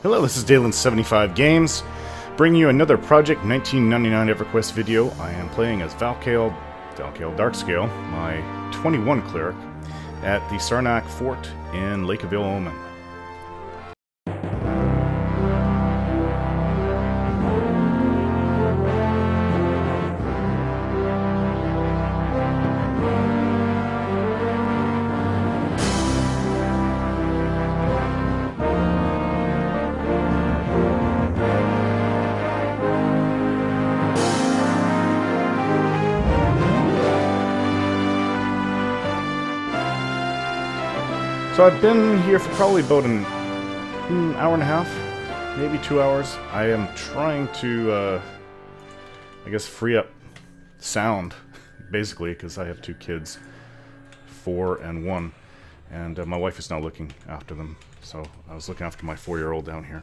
Hello, this is Dalen75 Games, bringing you another Project 1999 EverQuest video. I am playing as Valkael Darkscale, my 21 cleric, at the Sarnak Fort in Lake of Ill Omen. So I've been here for probably about an hour and a half, maybe 2 hours. I am trying to, I guess, free up sound, basically, because I have two kids, 4 and 1, and my wife is now looking after them. So I was looking after my 4-year-old down here.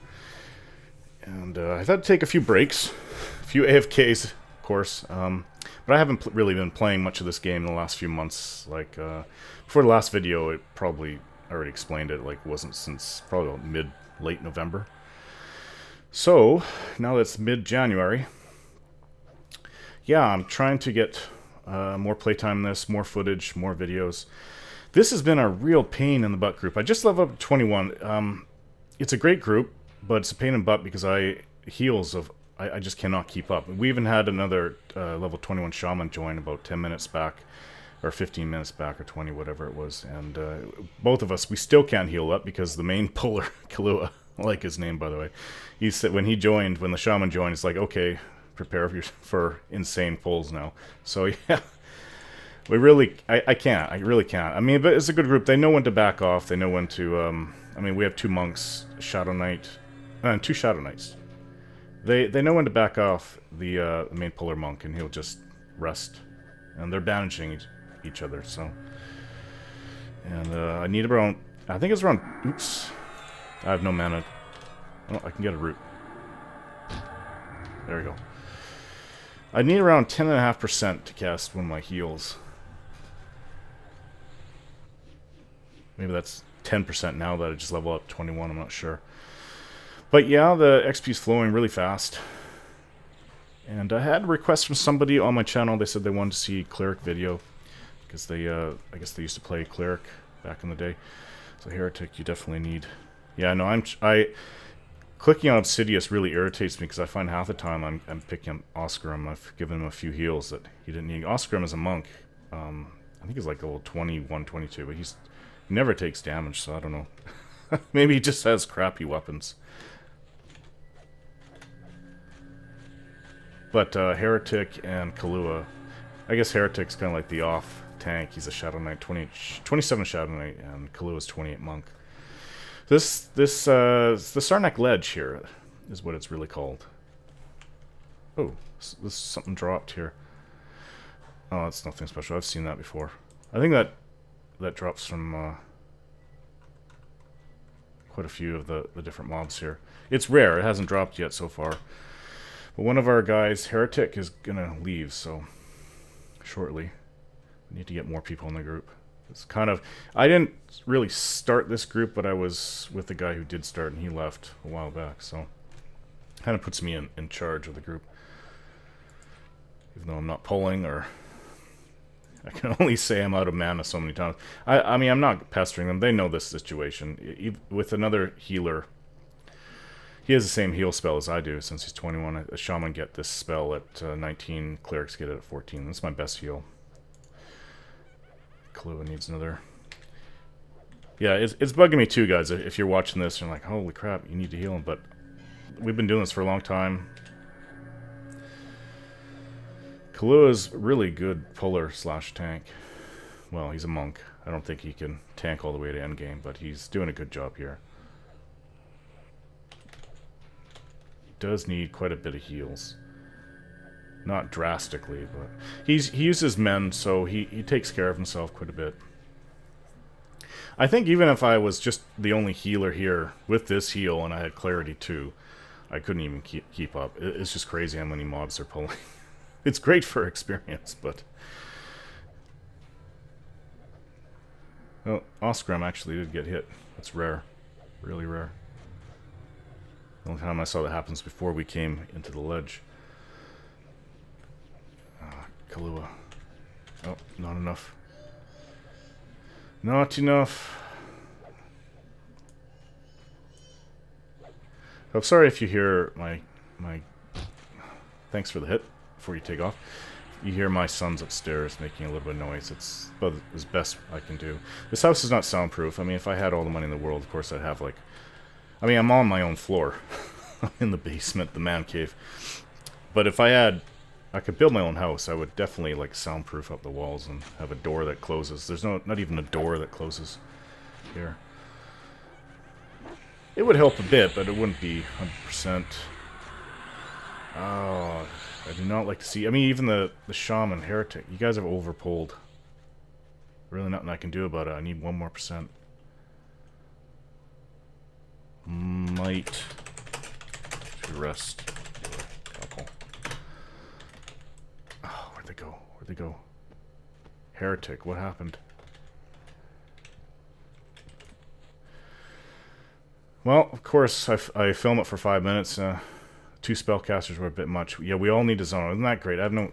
And I've had to take a few breaks, a few AFKs, of course, but I haven't really been playing much of this game in the last few months. Like, before the last video, it probably... I already explained it, like, wasn't since probably about late November. So, now that it's mid-January, yeah, I'm trying to get more playtime in this, more footage, more videos. This has been a real pain in the butt group. I just leveled up to 21. It's a great group, but it's a pain in the butt because I just cannot keep up. We even had another level 21 shaman join about 10 minutes back, or 15 minutes back, or 20, whatever it was, and both of us, we still can't heal up because the main puller, Kalua, I like his name, by the way, he said when the shaman joined, it's like, okay, prepare for insane pulls now. So yeah, we really, I really can't. I mean, but it's a good group. They know when to back off. They know when to, I mean, we have 2 monks, Shadow Knight, and 2 Shadow Knights. They know when to back off the main puller monk, and he'll just rest. And they're banishing each other, so. And I need around, I think it's around, oops, I have no mana. Oh, I can get a root. There we go. I need around 10.5% to cast one of my heals. Maybe that's 10% now that I just level up 21, I'm not sure. But yeah, the XP's flowing really fast. And I had a request from somebody on my channel. They said they wanted to see cleric video because they, I guess they used to play cleric back in the day. So heretic, you definitely need. Yeah, no, clicking on Obsidious really irritates me because I find half the time I'm picking Oscarum. I've given him a few heals that he didn't need. Oscarum is a monk. I think he's like level 21, 22, but he never takes damage. So I don't know. Maybe he just has crappy weapons. But Heretic and Kalua, I guess Heretic's kind of like the off tank. He's a Shadow Knight, 27 Shadow Knight, and Kalua's 28 Monk. The Sarnak Ledge here is what it's really called. Oh, this something dropped here. Oh, that's nothing special. I've seen that before. I think that drops from quite a few of the different mobs here. It's rare. It hasn't dropped yet so far. But one of our guys, Heretic, is gonna leave, so shortly. We need to get more people in the group. It's kind of, I didn't really start this group, but I was with the guy who did start, and he left a while back, so kind of puts me in charge of the group. Even though I'm not pulling, or I can only say I'm out of mana so many times. I mean, I'm not pestering them. They know this situation. With another healer, he has the same heal spell as I do, since he's 21. A shaman get this spell at 19, clerics get it at 14. That's my best heal. Kalua needs another. Yeah, it's bugging me too, guys. If you're watching this and you're like, holy crap, you need to heal him. But we've been doing this for a long time. Kalua's really good puller / tank. Well, he's a monk. I don't think he can tank all the way to endgame, but he's doing a good job here. Does need quite a bit of heals. Not drastically, but he uses men, so he takes care of himself quite a bit. I think even if I was just the only healer here with this heal and I had clarity too, I couldn't even keep up. It's just crazy how many mobs are pulling. It's great for experience, but... Well, Oscarum actually did get hit. That's rare. Really rare. The only time I saw that happens before we came into the ledge. Kahlua. Oh, not enough. Not enough. I'm sorry if you hear my... Thanks for the hit before you take off. You hear my sons upstairs making a little bit of noise. It's about as best I can do. This house is not soundproof. I mean, if I had all the money in the world, of course I'd have like... I mean, I'm on my own floor. In the basement, the man cave. But if I had... I could build my own house. I would definitely like soundproof up the walls and have a door that closes. There's not even a door that closes here. It would help a bit, but it wouldn't be 100%. Oh, I do not like to see... I mean, even the shaman heretic. You guys have overpulled. Really nothing I can do about it. I need 1 more %. Might... to rest. Couple. Oh, where'd they go? Where'd they go? Heretic, what happened? Well, of course, I film it for 5 minutes. 2 spellcasters were a bit much. Yeah, we all need a zone. Isn't that great? I have no...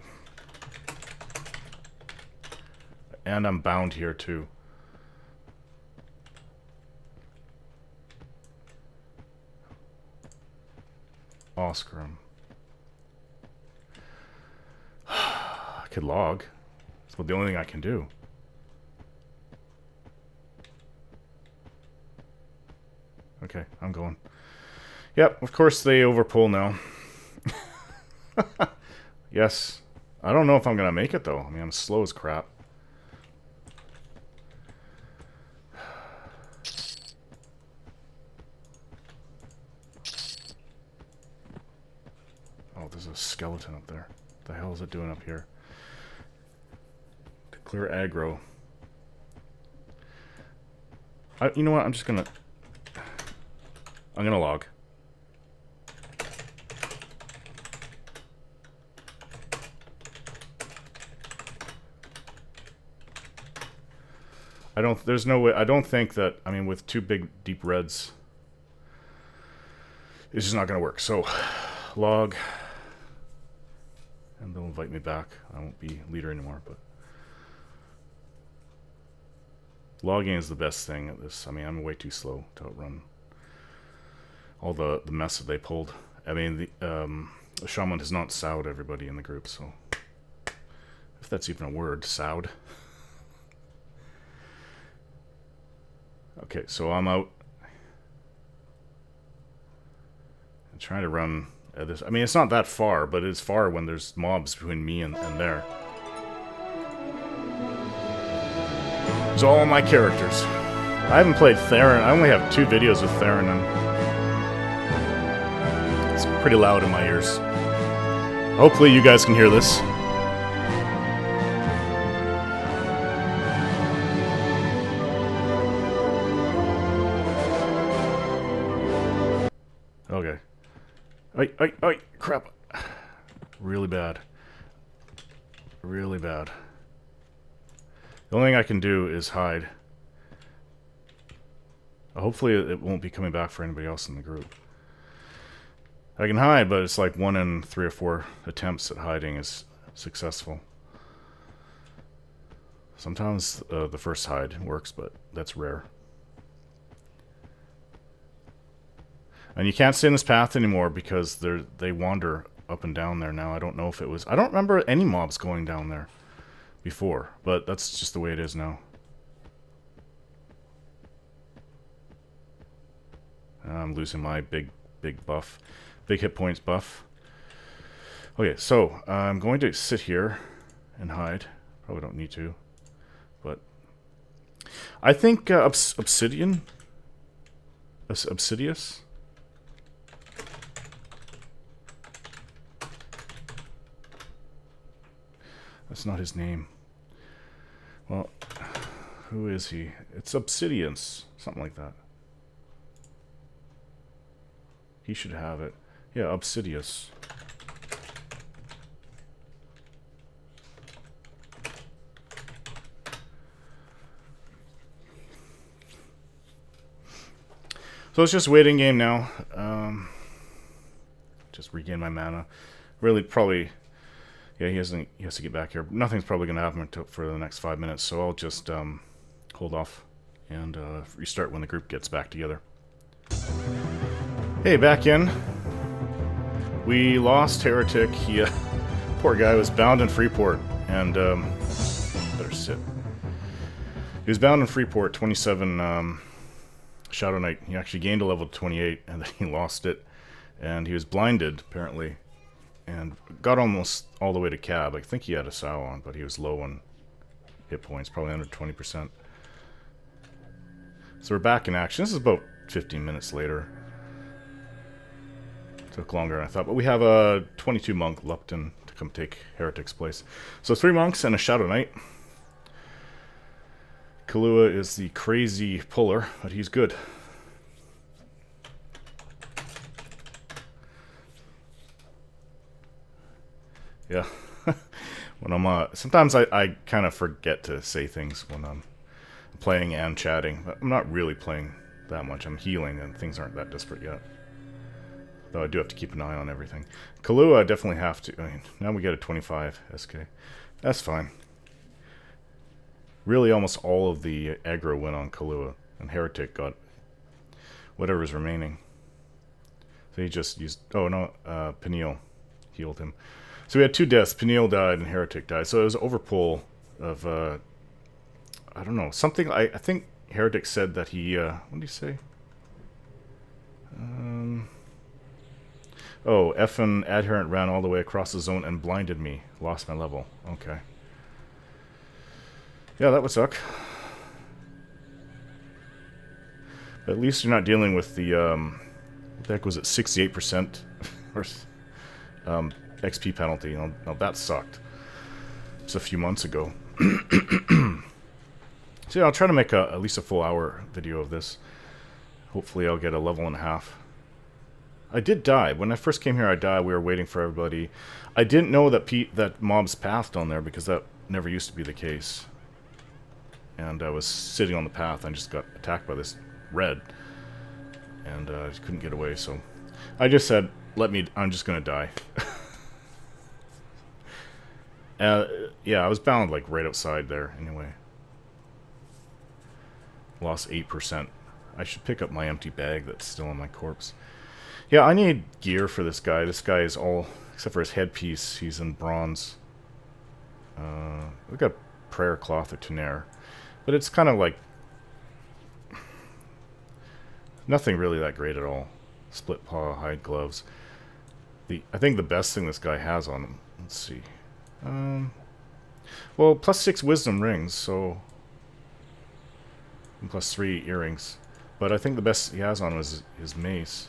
And I'm bound here, too. Oscarum. I could log. That's the only thing I can do. Okay, I'm going. Yep, of course they overpull now. Yes. I don't know if I'm going to make it, though. I mean, I'm slow as crap. Oh, there's a skeleton up there. What the hell is it doing up here? To clear aggro. You know what? I'm just going to... I'm going to log. There's no way, I don't think that, I mean, with 2 big, deep reds, it's just not going to work. So, log, and they'll invite me back. I won't be leader anymore, but logging is the best thing at this. I mean, I'm way too slow to outrun all the mess that they pulled. I mean, the shaman has not sowed everybody in the group, so if that's even a word, sowed. Okay, so I'm out. I'm trying to run this. I mean, it's not that far, but it's far when there's mobs between me and there. It's all my characters. I haven't played Theron. I only have 2 videos with Theron, and it's pretty loud in my ears. Hopefully you guys can hear this. Okay. Oi, crap. Really bad. Really bad. The only thing I can do is hide. Hopefully it won't be coming back for anybody else in the group. I can hide, but it's like 1 in 3 or 4 attempts at hiding is successful. Sometimes the first hide works, but that's rare. And you can't stay in this path anymore because they wander up and down there now. I don't know if it was... I don't remember any mobs going down there before, but that's just the way it is now. I'm losing my big buff. Big hit points buff. Okay, so I'm going to sit here and hide. Probably don't need to, but I think Obsidian... Obsidius? That's not his name. Well, who is he? It's Obsidians. Something like that. He should have it. Yeah, Obsidius. So it's just waiting game now. just regain my mana. Really, probably, yeah, he has to get back here. Nothing's probably going to happen for the next 5 minutes, so I'll just hold off and restart when the group gets back together. Hey, back in. We lost Heretic. He, poor guy, was bound in Freeport, and better sit. He was bound in Freeport, 27 Shadow Knight. He actually gained a level to 28, and then he lost it, and he was blinded apparently, and got almost all the way to cab. I think he had a sow on, but he was low on hit points, probably under 20%. So we're back in action. This is about 15 minutes later. Took longer than I thought, but we have a 22 monk Lupton to come take Heretic's place. So 3 monks and a Shadow Knight. Kahlua is the crazy puller, but he's good. Yeah. When I'm sometimes I kind of forget to say things when I'm playing and chatting, but I'm not really playing that much. I'm healing and things aren't that desperate yet. Though I do have to keep an eye on everything. Kahlua, I definitely have to. I mean, now we get a 25 SK. That's fine. Really, almost all of the aggro went on Kahlua, and Heretic got whatever's remaining. So he just used... Oh, no, Peniel healed him. So we had 2 deaths. Peniel died and Heretic died. So it was an overpull of... I don't know. Something... I think Heretic said that he... what did he say? Oh, effing adherent ran all the way across the zone and blinded me. Lost my level. Okay. Yeah, that would suck. But at least you're not dealing with the, what the heck was it, 68% or XP penalty. You know, that sucked. Just a few months ago. So yeah, I'll try to make at least a full hour video of this. Hopefully I'll get a level and a half. I did die. When I first came here, I died. We were waiting for everybody. I didn't know that that mobs pathed on there because that never used to be the case. And I was sitting on the path. I just got attacked by this red. And I just couldn't get away, so... I just said, I'm just gonna die. Yeah, I was bound, like, right outside there, anyway. Lost 8%. I should pick up my empty bag that's still on my corpse. Yeah, I need gear for this guy. This guy is all... Except for his headpiece, he's in bronze. We've got prayer cloth or Tunair. But it's kind of like... Nothing really that great at all. Split paw, hide gloves. I think the best thing this guy has on him... Let's see. Well, +6 wisdom rings, so... And +3 earrings. But I think the best he has on him is his mace.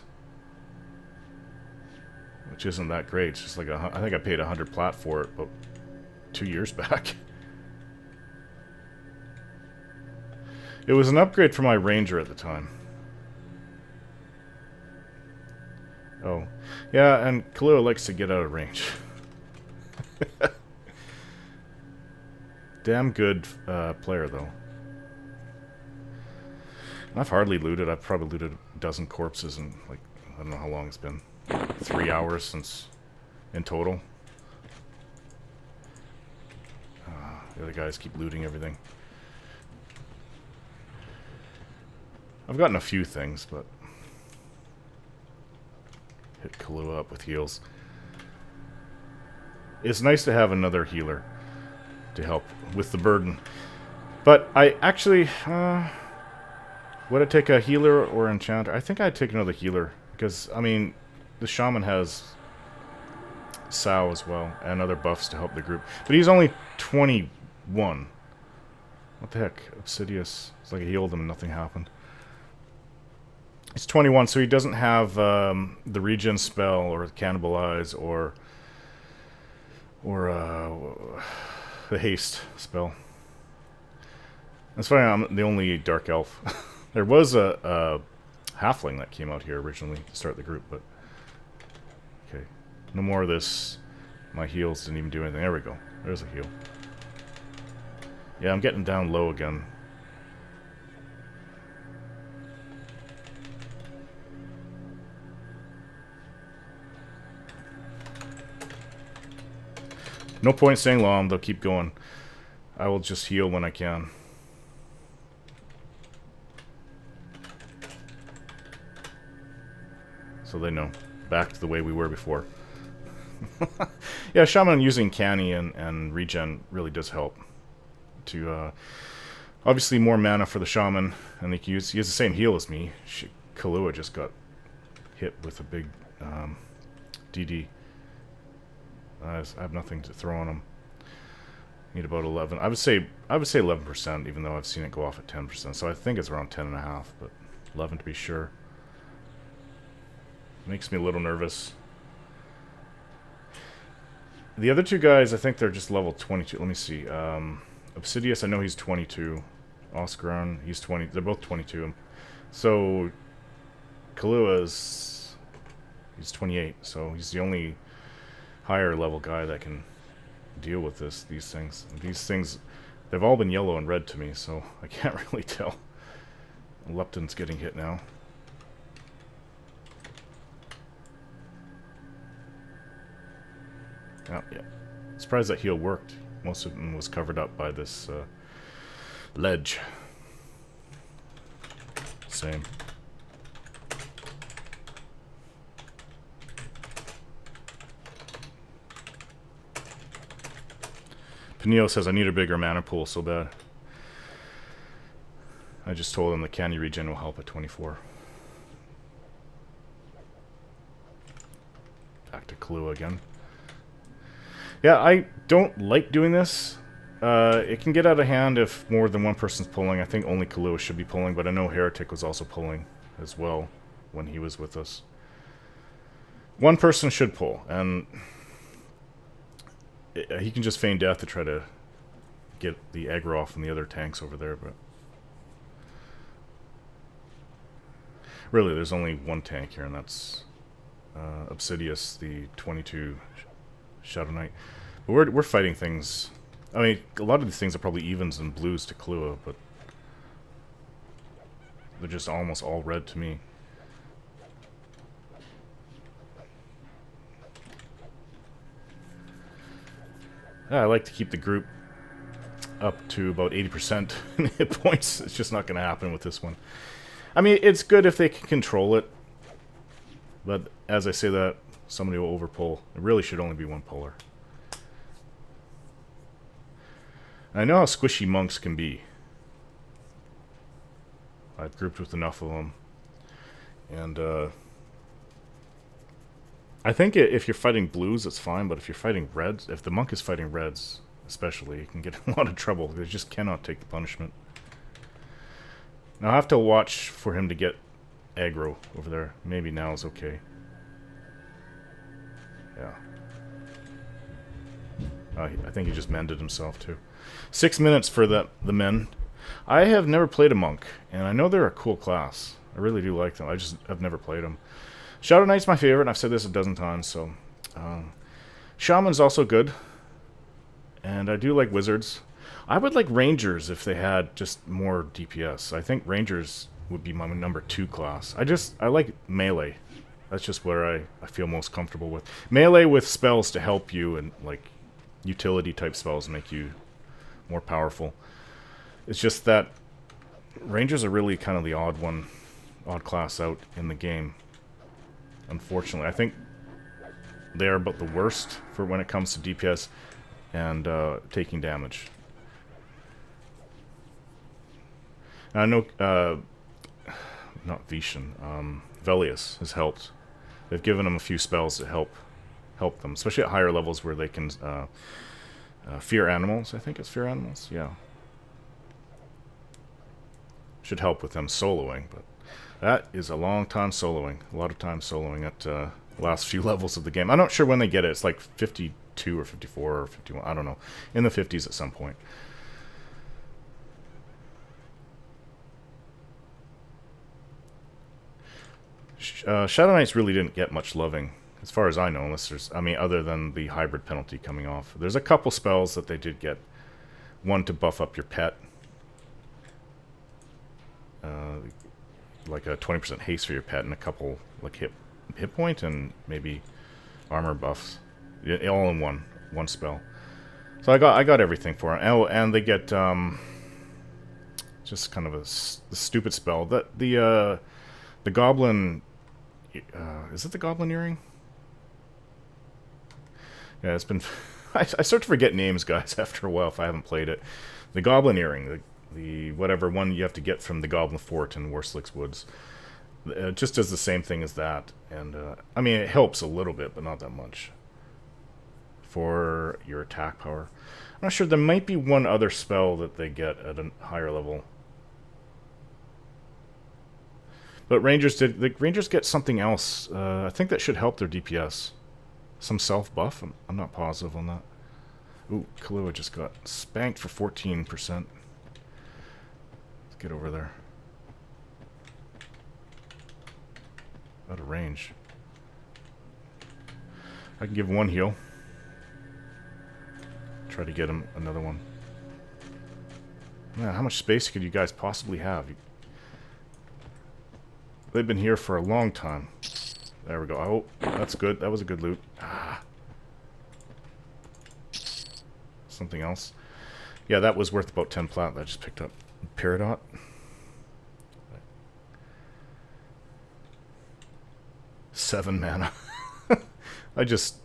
Which isn't that great. It's just like I think I paid 100 plat for it, but 2 years back. It was an upgrade for my ranger at the time. Oh. Yeah, and Kahlua likes to get out of range. Damn good player, though. I've hardly looted. I've probably looted a dozen corpses in, like, I don't know how long it's been. 3 hours since in total. The other guys keep looting everything. I've gotten a few things, but hit Kahlua up with heals. It's nice to have another healer to help with the burden. But I actually would I take a healer or enchanter? I think I'd take another healer because I mean the shaman has Sao as well, and other buffs to help the group. But he's only 21. What the heck? Obsidious. It's like I healed him and nothing happened. He's 21, so he doesn't have the regen spell, or cannibalize, or the haste spell. That's funny, I'm the only Dark Elf. There was a halfling that came out here originally to start the group, but... Okay. No more of this. My heals didn't even do anything. There we go. There's a heal. Yeah, I'm getting down low again. No point staying long. They'll keep going. I will just heal when I can. So they know. Back to the way we were before. Yeah, Shaman using Canny and regen really does help. To obviously more mana for the Shaman, and he has the same heal as me. Kahlua just got hit with a big DD. I have nothing to throw on him. Need about 11. I would say 11%, even though I've seen it go off at 10%. So I think it's around 10.5, but 11 to be sure. Makes me a little nervous. The other two guys, I think they're just level 22. Let me see. Obsidius, I know he's 22. Oscaron, he's 20. They're both 22. So Kahlua's he's 28. So he's the only higher level guy that can deal with these things. These things, they've all been yellow and red to me, so I can't really tell. Lepton's getting hit now. Oh, yeah. Surprised that heal worked. Most of them was covered up by this ledge. Same. Peniel says, I need a bigger mana pool so bad. I just told him the candy regen will help at 24. Back to Kahlua again. Yeah, I don't like doing this. It can get out of hand if more than one person's pulling. I think only Kahlua should be pulling, but I know Heretic was also pulling as well when he was with us. One person should pull, and he can just feign death to try to get the aggro off from the other tanks over there, but really there's only one tank here, and that's Obsidius, the 22 Shadow Knight. But we're fighting things. I mean, a lot of these things are probably evens and blues to Kahlua, but they're just almost all red to me. Yeah, I like to keep the group up to about 80% in hit points. It's just not going to happen with this one. I mean, it's good if they can control it, but as I say that, somebody will overpull. It really should only be one puller. I know how squishy monks can be. I've grouped with enough of them. And I think if you're fighting blues, it's fine, but if you're fighting reds, if the monk is fighting reds, especially, you can get in a lot of trouble. They just cannot take the punishment. Now I have to watch for him to get aggro over there. Maybe now is okay. Yeah. I think he just mended himself too. 6 minutes for the men. I have never played a monk, and I know they're a cool class. I really do like them. I've never played them. Shadow Knight's my favorite, and I've said this a dozen times, so... Shaman's also good. And I do like wizards. I would like rangers if they had just more DPS. I think rangers would be my number 2 class. I like melee. That's just where I feel most comfortable with. Melee with spells to help you, and like utility type spells make you more powerful. It's just that rangers are really kind of the odd class out in the game. Unfortunately, I think they are about the worst for when it comes to DPS and taking damage. And I know, not Vishan, Velius has helped. They've given them a few spells that help them, especially at higher levels where they can fear animals. I think it's fear animals, yeah. Should help with them soloing, but that is a long time soloing. A lot of time soloing at the last few levels of the game. I'm not sure when they get it. It's like 52 or 54 or 51. I don't know. In the 50s at some point. Shadow Knights really didn't get much loving, as far as I know, unless there's, I mean, other than the hybrid penalty coming off. There's a couple spells that they did get. One to buff up your pet. Like a 20% haste for your pet, and a couple like hit point and maybe armor buffs, all in one spell. So I got everything for it. Oh, and they get just kind of a stupid spell that the goblin. Is it the goblin earring? Yeah, it's been. I start to forget names, guys, after a while if I haven't played it. The goblin earring, the whatever one you have to get from the Goblin Fort in Worslick's Woods, just does the same thing as that. And I mean, it helps a little bit, but not that much for your attack power. I'm not sure. There might be one other spell that they get at a higher level. But Rangers did. The Rangers get something else. I think that should help their DPS. Some self buff. I'm not positive on that. Ooh, Kahlua just got spanked for 14%. Let's get over there. Out of range. I can give one heal. Try to get him another one. Man, how much space could you guys possibly have? They've been here for a long time. There we go. Oh, that's good. That was a good loot. Ah. Something else. Yeah, that was worth about 10 plat that I just picked up. Peridot. Seven mana. I just...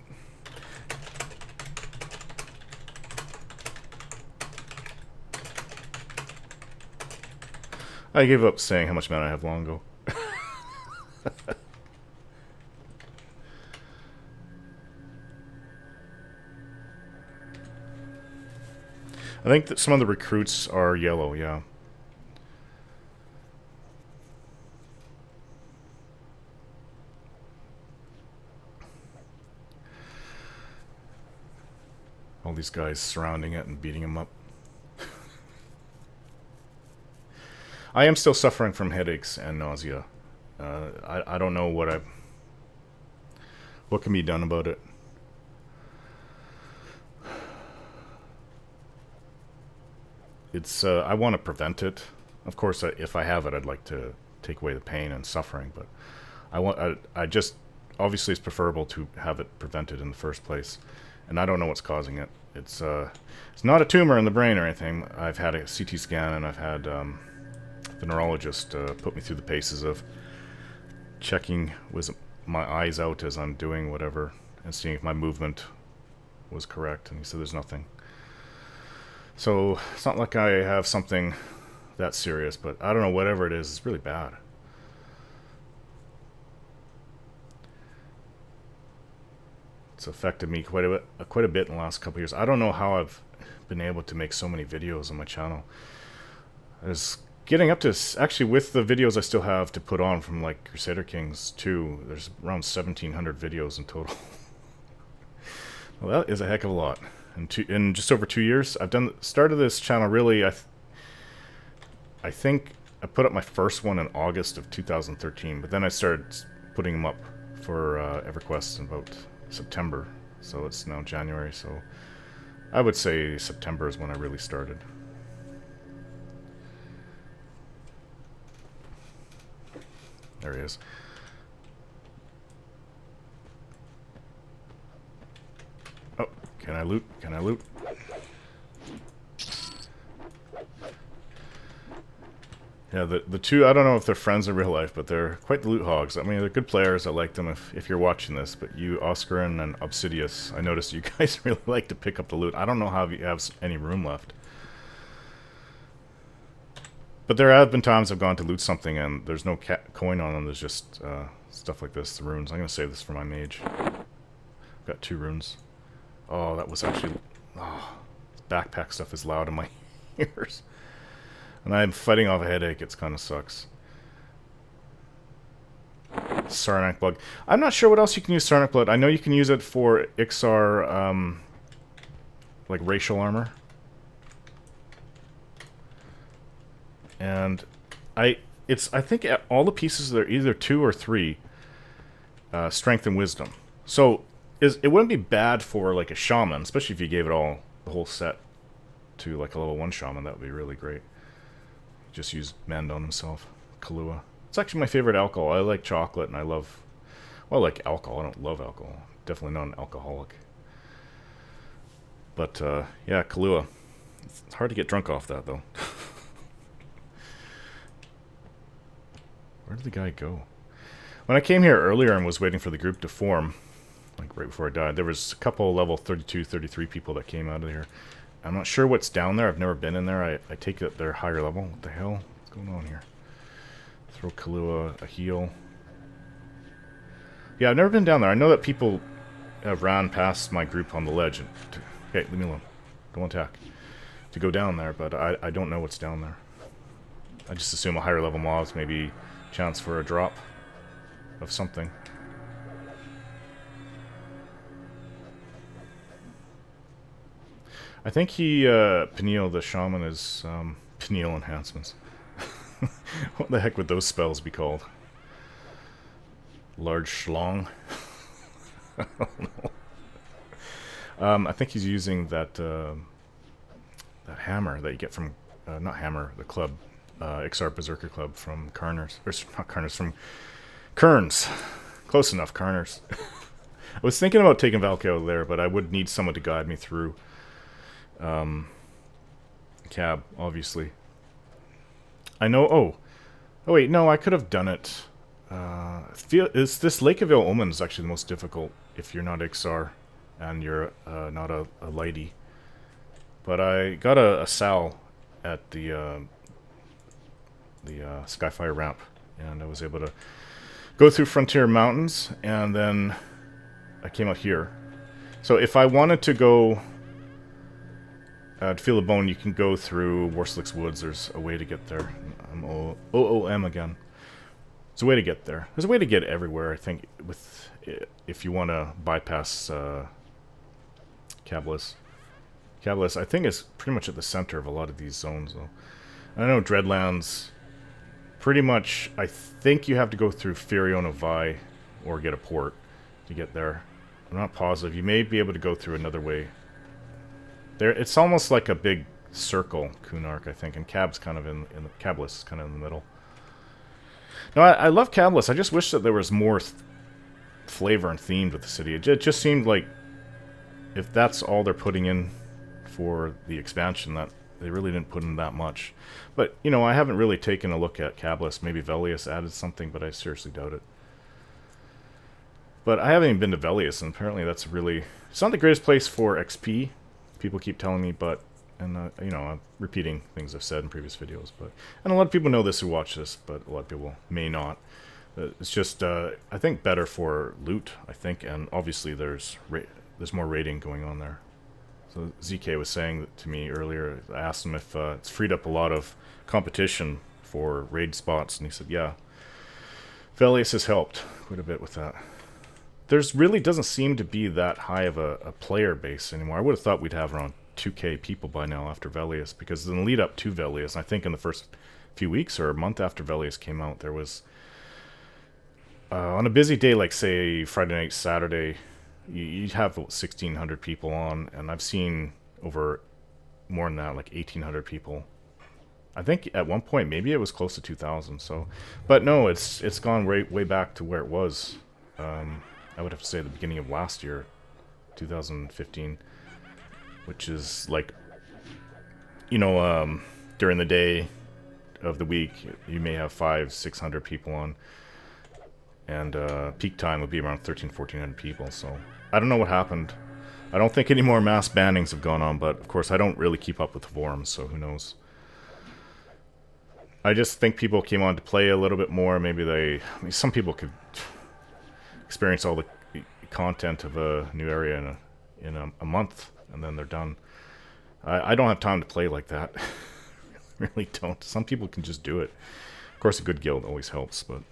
I gave up saying how much mana I have long ago. I think that some of the recruits are yellow, yeah. All these guys surrounding it and beating him up. I am still suffering from headaches and nausea. I don't know what can be done about it. It's I want to prevent it. Of course, if I have it, I'd like to take away the pain and suffering. But I just obviously it's preferable to have it prevented in the first place. And I don't know what's causing it. It's not a tumor in the brain or anything. I've had a CT scan and I've had the neurologist put me through the paces of checking with my eyes out as I'm doing whatever and seeing if my movement was correct. And he said there's nothing. So it's not like I have something that serious, but I don't know, whatever it is, it's really bad. It's affected me quite a bit in the last couple of years. I don't know how I've been able to make so many videos on my channel. I was getting up to, actually with the videos I still have to put on from like Crusader Kings 2, there's around 1,700 videos in total. Well, that is a heck of a lot. In just over 2 years, I've started this channel really, I think I put up my first one in August of 2013, but then I started putting them up for EverQuest in about September, so it's now January, so I would say September is when I really started. There he is. Oh, can I loot? Can I loot? Yeah, the two, I don't know if they're friends in real life, but they're quite the loot hogs. I mean, they're good players. I like them if you're watching this. But you, Oscarin and Obsidious, I noticed you guys really like to pick up the loot. I don't know how you have any room left. But there have been times I've gone to loot something and there's no coin on them. There's just stuff like this, the runes. I'm going to save this for my mage. I've got 2 runes. Oh, that was actually... Oh, backpack stuff is loud in my ears. And I'm fighting off a headache. It kind of sucks. Sarnak blood. I'm not sure what else you can use Sarnak blood. I know you can use it for Ixar, like racial armor. And I think all the pieces are either 2 or 3 strength and wisdom. So it wouldn't be bad for like a shaman, especially if you gave it all the whole set to like a level 1 shaman. That would be really great. Just use Mandon himself. Kahlua. It's actually my favorite alcohol. I like chocolate and I love... Well, I like alcohol. I don't love alcohol. Definitely not an alcoholic. But, yeah, Kahlua. It's hard to get drunk off that, though. Where did the guy go? When I came here earlier and was waiting for the group to form, like right before I died, there was a couple level 32, 33 people that came out of here. I'm not sure what's down there. I've never been in there. I take it they're higher level. What the hell? What's going on here? Throw Kahlua a heal. Yeah, I've never been down there. I know that people have ran past my group on the ledge. And hey, leave me alone. Don't attack. To go down there, but I don't know what's down there. I just assume a higher level mobs, maybe chance for a drop of something. I think he, Peniel the Shaman is, Peniel enhancements. What the heck would those spells be called? Large schlong? I don't know. I think he's using that, that hammer that you get from, not hammer, the club, Ixar Berserker Club from Karners, or not Karners, from Kerns. Close enough, Karners. I was thinking about taking Valko there, but I would need someone to guide me through. Cab, obviously. I know. Oh wait, no, I could have done it. Is this Lake of Ill Omen is actually the most difficult if you're not Ixar and you're not a lady. But I got a Sal at the Skyfire ramp, and I was able to go through Frontier Mountains, and then I came out here. So if I wanted to go to Feel a Bone, you can go through Worslick's Woods. There's a way to get there. I'm OOM again. There's a way to get there. There's a way to get everywhere, I think, with if you want to bypass Cablis. Cablis, I think, is pretty much at the center of a lot of these zones, though. I know Dreadlands, pretty much, I think you have to go through Firiona Vi or get a port to get there. I'm not positive. You may be able to go through another way. There, it's almost like a big circle, Kunark, I think, and Cab's kind of in the Cablis is kind of in the middle. No, I love Cablis. I just wish that there was more flavor and theme with the city. It just seemed like if that's all they're putting in for the expansion, that they really didn't put in that much. But, you know, I haven't really taken a look at Cablis. Maybe Velius added something, but I seriously doubt it. But I haven't even been to Velius, and apparently that's really... It's not the greatest place for XP. People keep telling me, but... And, you know, I'm repeating things I've said in previous videos. But and a lot of people know this who watch this, but a lot of people may not. It's just, I think, better for loot, I think. And obviously there's more raiding going on there. So ZK was saying to me earlier, I asked him if it's freed up a lot of competition for raid spots. And he said, yeah. Velius has helped quite a bit with that. There's really doesn't seem to be that high of a player base anymore. I would have thought we'd have around 2k people by now after Velius, because in the lead up to Velius, I think in the first few weeks or a month after Velius came out, there was on a busy day, like say Friday night, Saturday, you'd have 1,600 people on, and I've seen over more than that, like 1,800 people. I think at one point maybe it was close to 2,000. So, but no, it's gone way back to where it was. I would have to say the beginning of last year, 2015. Which is like, you know, during the day of the week, you may have 500-600 people on. And peak time would be around 1,300-1,400 people. So I don't know what happened. I don't think any more mass bannings have gone on, but of course I don't really keep up with the forums, so who knows. I just think people came on to play a little bit more. Maybe some people could experience all the content of a new area in a month. And then they're done. I don't have time to play like that. Really don't. Some people can just do it. Of course, a good guild always helps, but...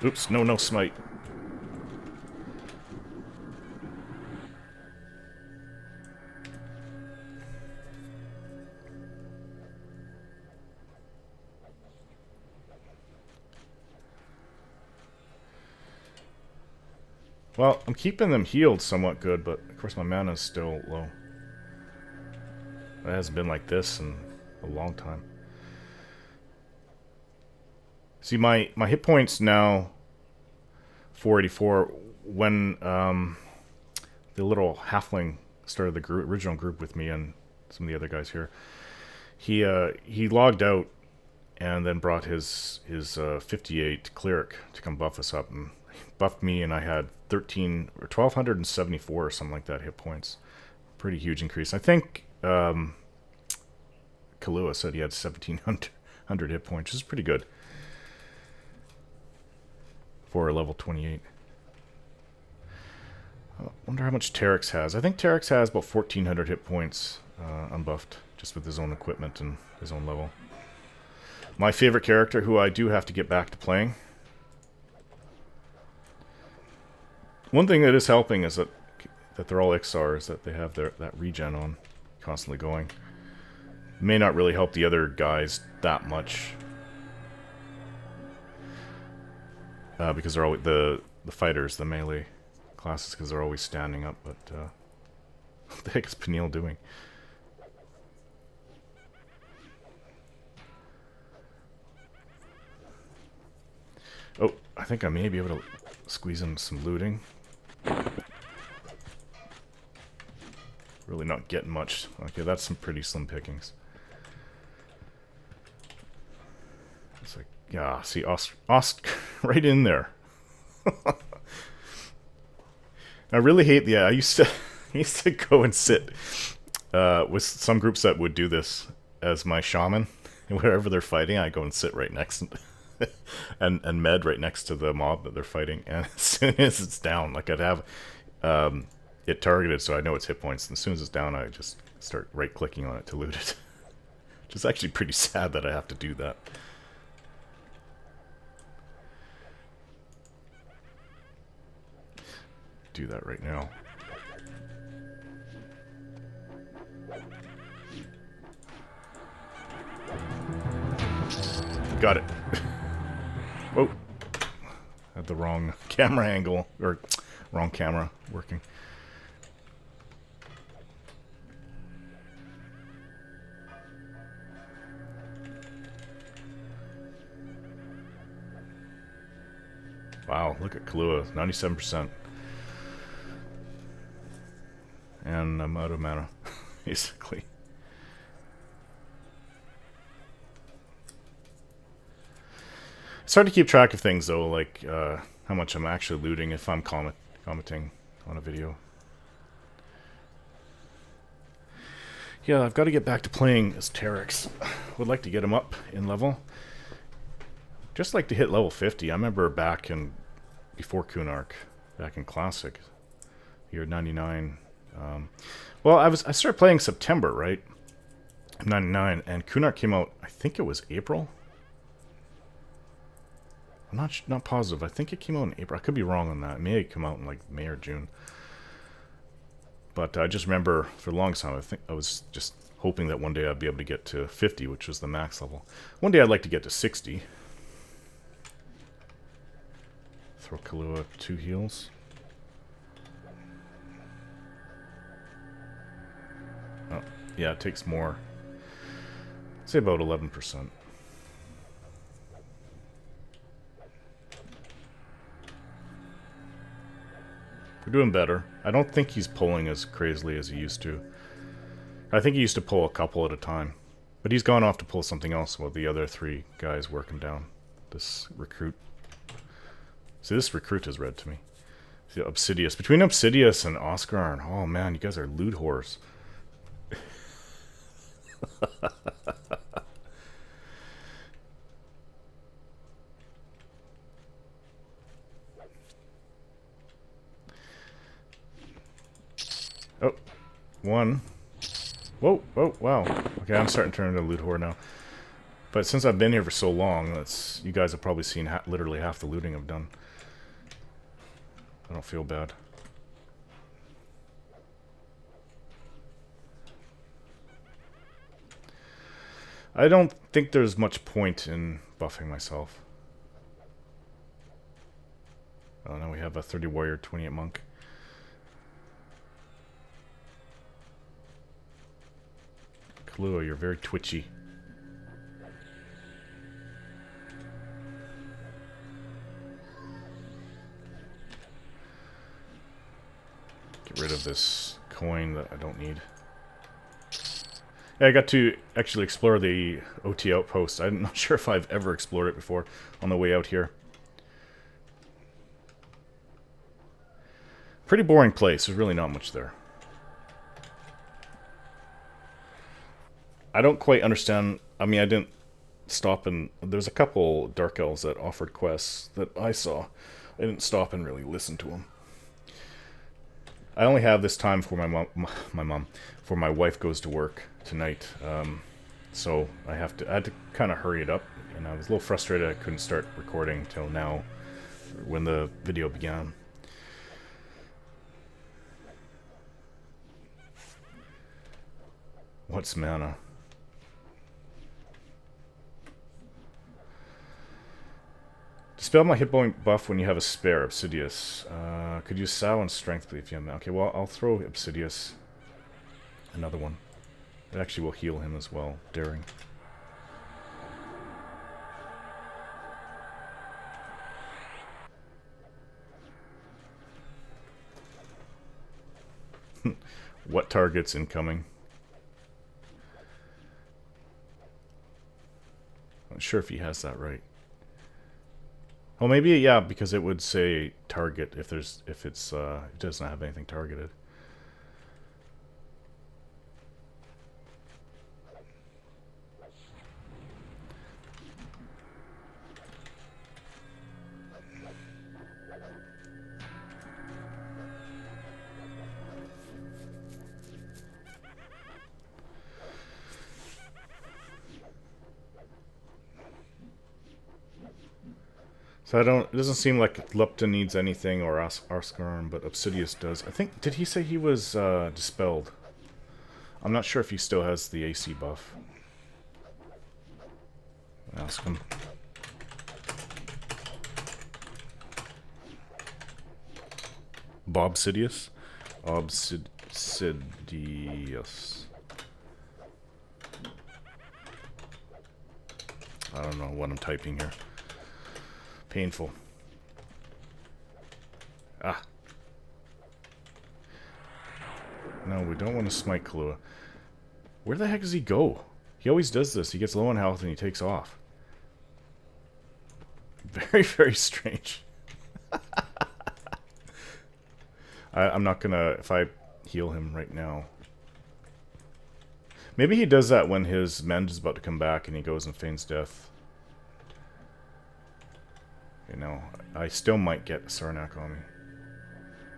Oops, no smite. Well, I'm keeping them healed somewhat good, but of course my mana is still low. It hasn't been like this in a long time. See, my hit points now 484. When the little halfling started the original group with me and some of the other guys here. He logged out and then brought his 58 cleric to come buff us up, and buffed me, and I had 1274 or something like that hit points. Pretty huge increase. I think Kahlua said he had 1700 hit points, which is pretty good for a level 28. I wonder how much Terex has. I think Terex has about 1400 hit points unbuffed, just with his own equipment and his own level. My favorite character, who I do have to get back to playing. One thing that is helping is that they're all XRs, that they have that regen on constantly going. May not really help the other guys that much. Because they're always the fighters, the melee classes, because they're always standing up, but what the heck is Peniel doing? Oh, I think I may be able to squeeze in some looting. Really not getting much. Okay, that's some pretty slim pickings. It's like, yeah, see, Osk right in there. I really hate I used to go and sit with some groups that would do this as my shaman. And wherever they're fighting, I go and sit right next and med right next to the mob that they're fighting. And as soon as it's down, like I'd have it targeted so I know its hit points. And as soon as it's down, I just start right-clicking on it to loot it. Which is actually pretty sad that I have to do that. Do that right now. Got it. Whoa. Had the wrong camera angle, or wrong camera working. Wow, look at Kahlua, 97%. And I'm out of mana, basically. It's hard to keep track of things, though, like how much I'm actually looting if I'm commenting on a video. Yeah, I've got to get back to playing as Terex. Would like to get him up in level. Just like to hit level 50. I remember back in, before Kunark, back in Classic, year 99. Well, I started playing September, right? 99, and Kunark came out, I think it was April? I'm not positive. I think it came out in April. I could be wrong on that. It may have come out in like May or June. But I just remember for the longest time, I think I was just hoping that one day I'd be able to get to 50, which was the max level. One day I'd like to get to 60. Throw Kahlua 2 heals. Oh, yeah, it takes more. I'd say about 11%. We're doing better. I don't think he's pulling as crazily as he used to. I think he used to pull a couple at a time. But he's gone off to pull something else while the other 3 guys work him down. This recruit. See, this recruit is red to me. See, Obsidious. Between Obsidious and Oscar, oh man, you guys are loot whores. Oh, 1. Whoa, whoa, wow. Okay, I'm starting to turn into a loot whore now. But since I've been here for so long, you guys have probably seen literally half the looting I've done. I don't feel bad. I don't think there's much point in buffing myself. Oh, now we have a 30 warrior, 28 monk. Kahlua, you're very twitchy. Get rid of grab this coin that I don't need. Yeah, I got to actually explore the OT outpost. I'm not sure if I've ever explored it before on the way out here. Pretty boring place. There's really not much there. I don't quite understand. I mean, I didn't stop and... There's a couple Dark Elves that offered quests that I saw. I didn't stop and really listen to them. I only have this time for for my wife goes to work tonight. So I had to kind of hurry it up. And I was a little frustrated I couldn't start recording till now when the video began. What's mana? Dispel my hit point buff when you have a spare, Obsidious. Could use Sow and Strength if you have... Okay, well, I'll throw Obsidious. Another one. It actually will heal him as well. Daring. What targets incoming? Not sure if he has that right. Well, maybe yeah, because it would say target if it doesn't have anything targeted. So it doesn't seem like Lupton needs anything or Arskarn, but Obsidious does. I think, did he say he was dispelled? I'm not sure if he still has the AC buff. Ask him. Bobsidious? Obsidious. I don't know what I'm typing here. Painful. Ah. No, we don't want to smite Kahlua. Where the heck does he go? He always does this. He gets low on health and he takes off. Very, very strange. I'm not gonna... If I heal him right now... Maybe he does that when his mend is about to come back and he goes and feigns death. You know, I still might get Sarnak on me.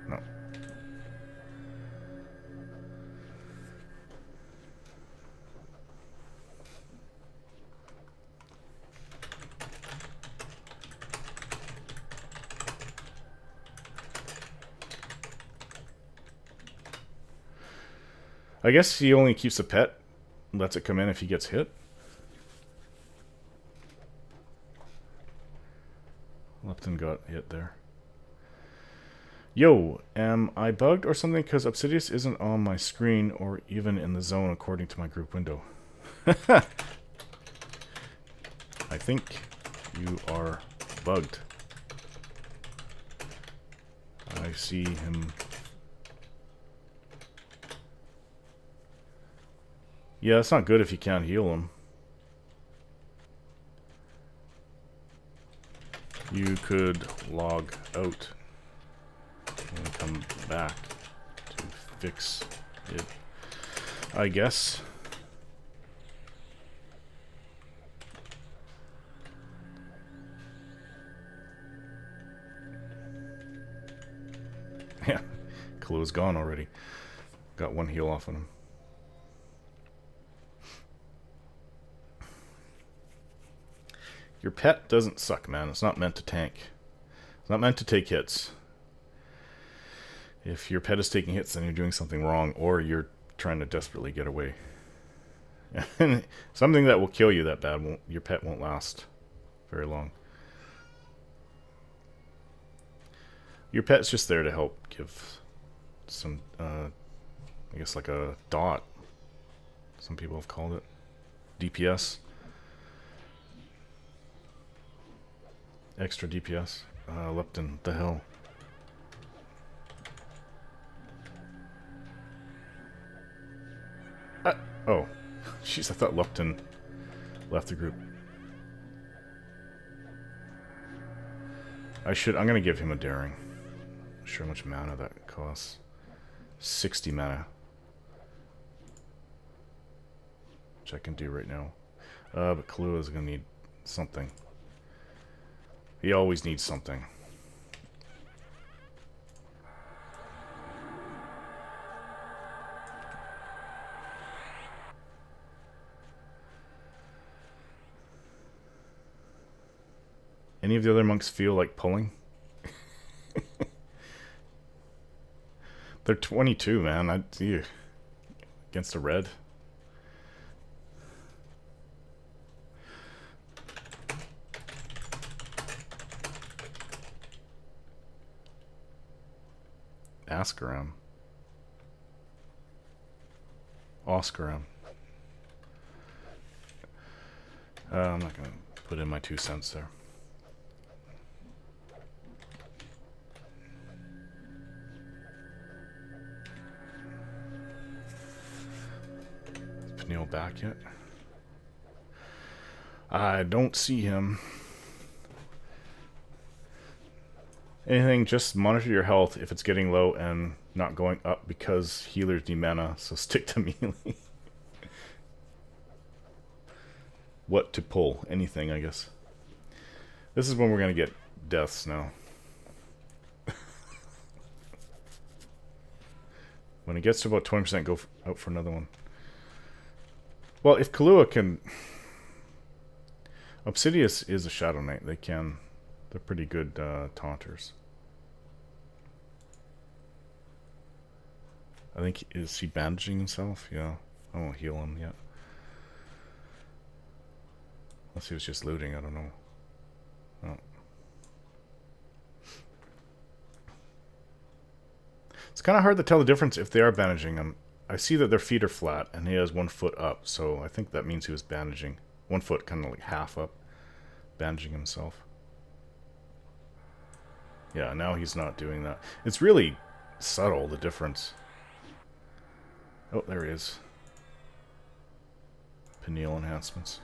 No. I guess he only keeps a pet, lets it come in if he gets hit. Lupton got hit there. Yo, am I bugged or something? Because Obsidious isn't on my screen or even in the zone according to my group window. I think you are bugged. I see him. Yeah, it's not good if you can't heal him. You could log out and come back to fix it, I guess. Yeah, Kalua's gone already. Got one heal off on him. Your pet doesn't suck, man. It's not meant to tank. It's not meant to take hits. If your pet is taking hits, then you're doing something wrong, or you're trying to desperately get away. Something that will kill you that bad, your pet won't last very long. Your pet's just there to help give some, I guess like a dot. Some people have called it. DPS. Extra DPS. Lupton, the hell. Oh. Jeez, I thought Lupton left the group. I'm gonna give him a daring. Not sure how much mana that costs. 60 mana. Which I can do right now. But Kalua's gonna need something. He always needs something. Any of the other monks feel like pulling? They're 22, man. Against a red. Askaram. Oskaram. I'm not going to put in my 2 cents there. Is Peniel back yet? I don't see him. Anything, just monitor your health if it's getting low and not going up because healers need mana, so stick to melee. What to pull? Anything, I guess. This is when we're going to get deaths now. When it gets to about 20%, go out for another one. Well, if Kalua can... Obsidius is a Shadow Knight. They're pretty good taunters. I think, is he bandaging himself? Yeah. I won't heal him yet. Unless he was just looting, I don't know. Oh. It's kind of hard to tell the difference if they are bandaging him. I see that their feet are flat and he has 1 foot up, so I think that means he was bandaging. 1 foot kind of like half up, bandaging himself. Yeah, now he's not doing that. It's really subtle, the difference. Oh, there he is. Pineal enhancements.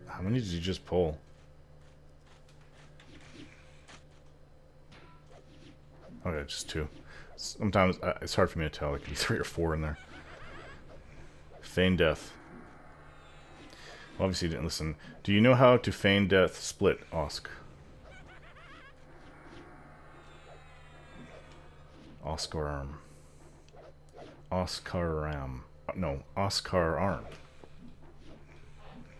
How many did you just pull? Okay, just 2. Sometimes it's hard for me to tell. It could be 3 or 4 in there. Feign death. Obviously, you didn't listen. Do you know how to feign death split, Osk? Oskaram. Oskaram. No, Oscar Arm.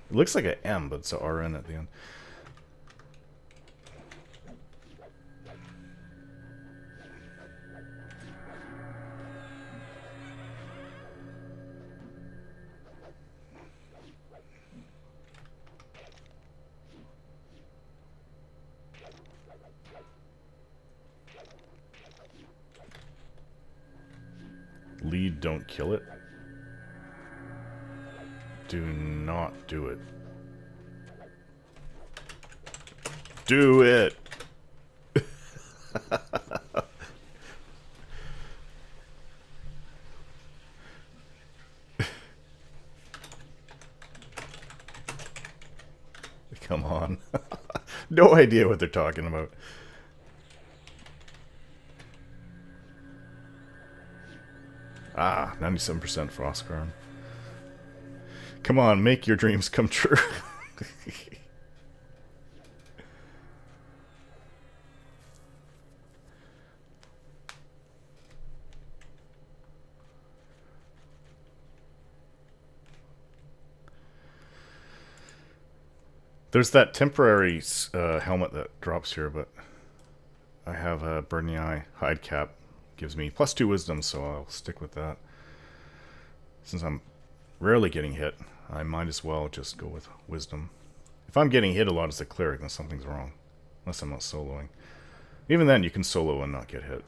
It looks like an M, but it's a RN at the end. Lead, don't kill it. Do not do it. Do it! Come on. No idea what they're talking about. Ah, 97% for Oscar. Come on, make your dreams come true. There's that temporary helmet that drops here, but I have a Burning Eye hide cap. Gives me +2 wisdom, so I'll stick with that. Since I'm rarely getting hit, I might as well just go with wisdom. If I'm getting hit a lot as a cleric, then something's wrong. Unless I'm not soloing. Even then, you can solo and not get hit.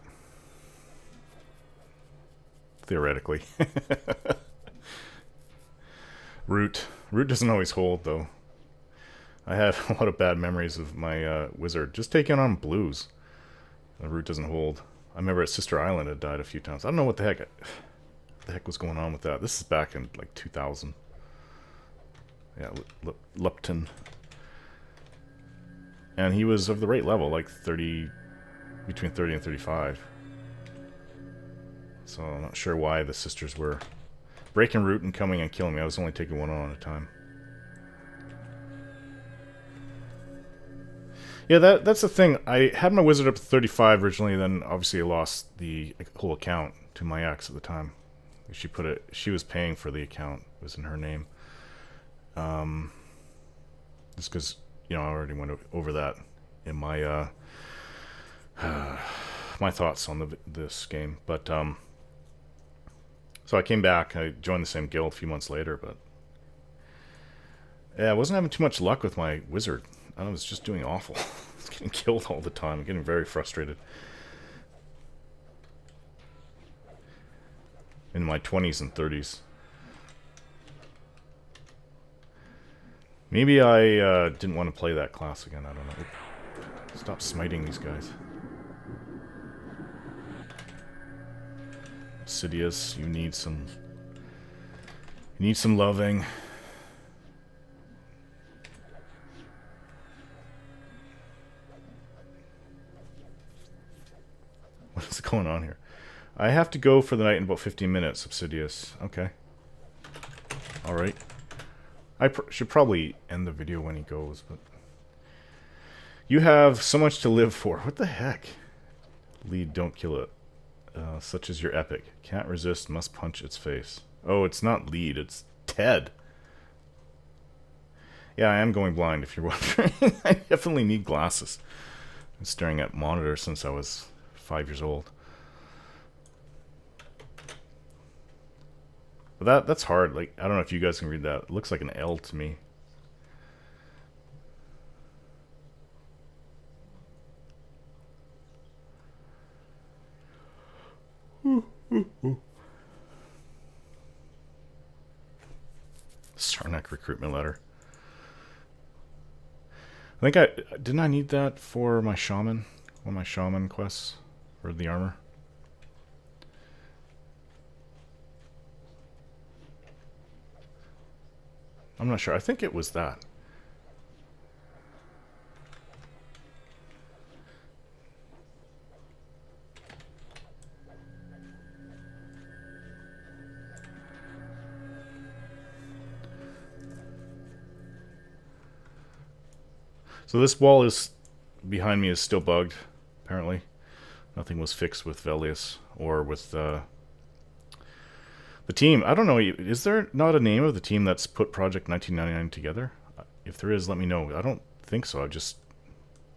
Theoretically. Root. Root doesn't always hold, though. I have a lot of bad memories of my wizard just taking on blues. The root doesn't hold. I remember at Sister Island it died a few times. I don't know what the heck was going on with that. This is back in like 2000. Yeah, Lupton. And he was of the right level, like 30, between 30 and 35. So I'm not sure why the sisters were breaking root and coming and killing me. I was only taking one on at a time. Yeah, that's the thing. I had my wizard up to 35 originally, then obviously I lost the whole account to my ex at the time. She was paying for the account. It was in her name. Just because, you know, I already went over that in my my thoughts on this game. But so I came back. I joined the same guild a few months later, but yeah, I wasn't having too much luck with my wizard. I was just doing awful. I was getting killed all the time. I'm getting very frustrated. In my 20s and 30s. Maybe I didn't want to play that class again. I don't know. Stop smiting these guys. Sidious, you need some loving. What is going on here? I have to go for the night in about 15 minutes, Obsidious. Okay. Alright. I should probably end the video when he goes, but... You have so much to live for. What the heck? Lead, don't kill it. Such as your epic. Can't resist, must punch its face. Oh, it's not lead, it's Ted. Yeah, I am going blind, if you're wondering. I definitely need glasses. I've been staring at monitor since I was 5 years old. But that's hard. Like, I don't know if you guys can read that. It looks like an L to me. Sarnak recruitment letter. I think didn't I need that for my shaman? One of my shaman quests for the armor. I'm not sure. I think it was that. So this wall is behind me is still bugged, apparently. Nothing was fixed with Velius or with the team. I don't know. Is there not a name of the team that's put Project 1999 together? If there is, let me know. I don't think so. I've just